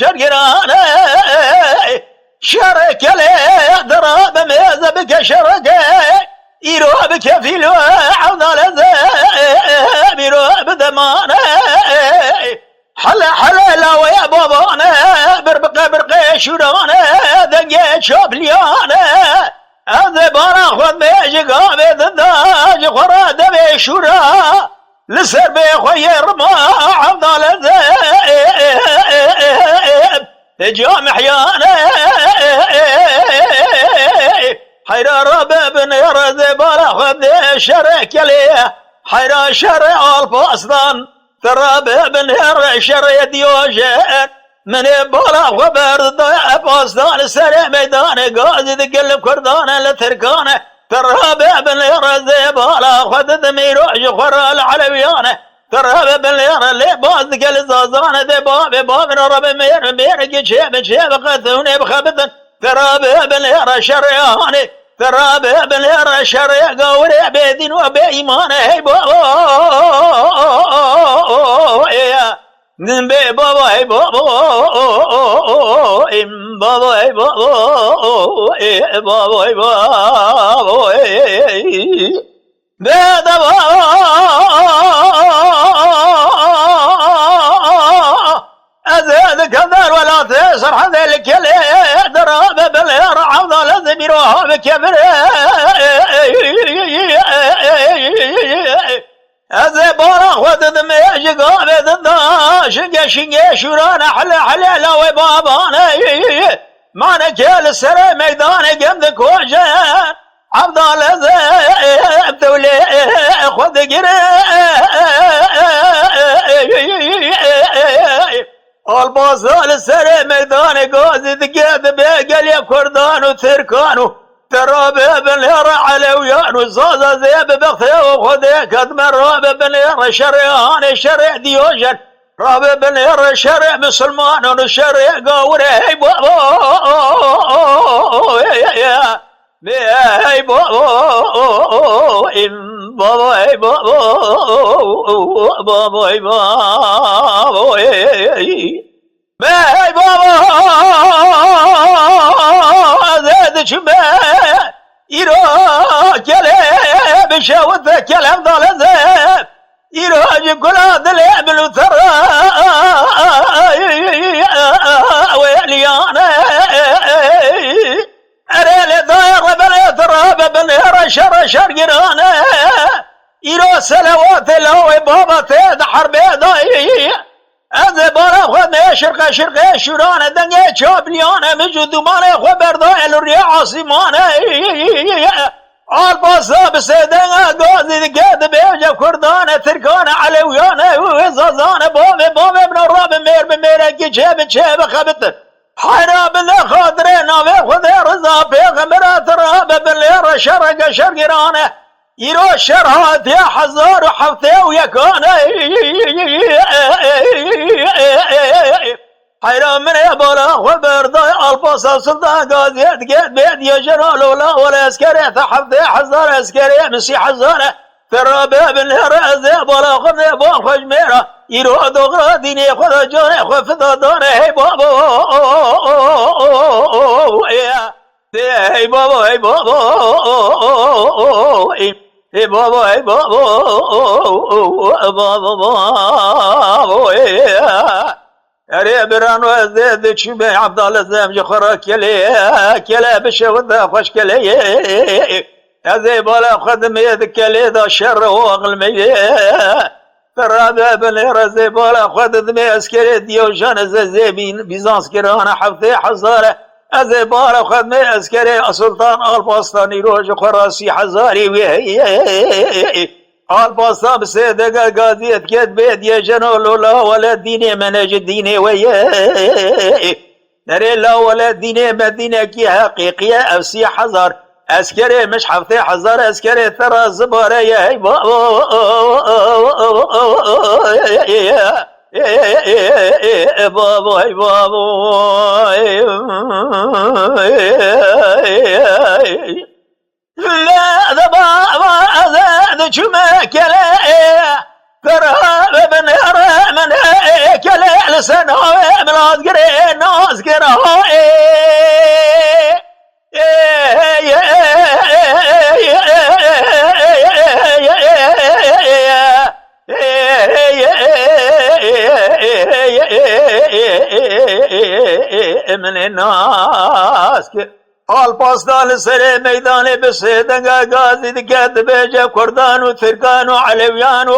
شرقرانه شرك لي دراب ميزة بك شرك يرو بك في لو عوض لذاب يرو بذمانه حلا لا ويا بابانا برقة شورانه دنجي شابليانه هذا بارا خذ بيجي قابل داج خرا دبي شورا لسر بخير ما عوض لذاب جامع يانا حيرا رباب يرد بلا خذ شرك ليه حيرا شرع الفاصدان ترى بابن ير شر ديوجان من بلا خبر ضيع فاصدان سرع ميدان قاعد قلب كردان لتركانه ترى بابن ير بلا خذ دميروج خرا العلويانه ترى بابن ير اللي باز قل زازان ذي باب رب مير جيب قثوني بخبثن ترى بابن ير شرعاني ترى بابن ير شرع قوري بيدين وبإيمانه هي بابا بي بابا هي بابا بابا هي بابا بابا هي بابا بيد بابا أزيد كذر ولا تسر هذا الكلي دراب بالير عوض لذبيروها بكبر أزي بارا خود دمي قابد الدا شنقا شوران حلا لا وبابانا مانا كيل السرى ميدان قمد كوجان عبد الله دولي خود قري البازال السرى ميدان قازد قاد بيقل يا كردان وتركانو ترى بابن يرى علويان وزازا زيب بخيه وخذيه كدم راب بن يرى شريان شرع ديوجن راب بن يرى شرع مسلمان وشرع قوري هي بابا هي بابا بابا هي بابا بابا هي بابا هي بابا زاد شبه يرو كلام بشوت كلام ضل زاب يرو جكلا دلاب الوترا ويليانا أريل داير بلا تراب بلا شر قرانا يرو سلوات لو بابا تيد حرب داي هذا بارا خذ شرقة شورانة دنيا شابليانة مجد مانا خبر ضايل الرياح عاصمانة الباصة بسيدنا قاضي قاد بيجا كردانة تركانة علويانة وزازانة بومي من الراب مير جيب خبت حيرا بالله خاطرين خذ رزا بيغمرات راب بالله شرقرانة يرو شرهات يا حزار وحفته ويكانه حيران من يبالا خبر ضايع الباصة سلطان قاضي قد بيد يا جرال ولا اسكري تحفته حزار اسكري مسي حزاره ترى باب الهرز يبالا خذ يبال خجميره يرو دغرا ديني خذ جاني خفض دانه هي بابا هي بابا هي بابا هي بابا هي بابا أري بران وزيد شبه عبد الله زمج خرا كلا بشوذا خوش كلي هذي بالا خدم يدك كلي ذا شر واغلمي ترى بابن رزي بالا خدم اسكري ديوجان زيبين بيزانس كرانا حفظي حزاره هذي بالا خدم اسكري سلطان الباستاني روج خراسي حزاري الباصة بسيدة قاضية كد بيد يا جنول لا ولا ديني مناج ديني ويا نري لا ولا ديني مدينة كي حقيقية أفسي حزار أسكري مش حفتي حزار أسكري ترى زبارة يا هي بابا بابا هي بابا لا ذا بابا ذا شما كلا ترى ابن يرى من كلا لسنه ملاد قرين أذكر من الناس الباصدان سري ميداني بسيدنقا قاضي دقات بيجا كردان وتركان وعلويان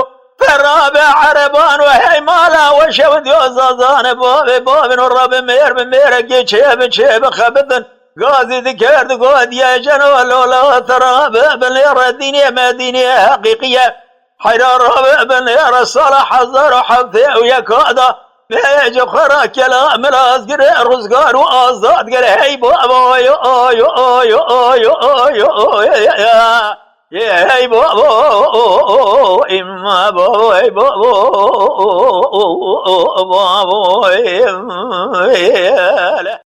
فرابع عربان وهيمالا وشود يوزازان بوبي بوبي والرب مير بمير اجي شيب خبثن قاضي ذكر دقود يا جنو لولا تراب بن يرى الدنيا مدينة حقيقية حيرا رب بن يرى الصلاح حذر وحفظه ويكادا بيجي خرا كلام الازقر رزقار وازاد قال هي بابا يو يو يو يو يو يا هي بابا إما بابا هي بابا بابا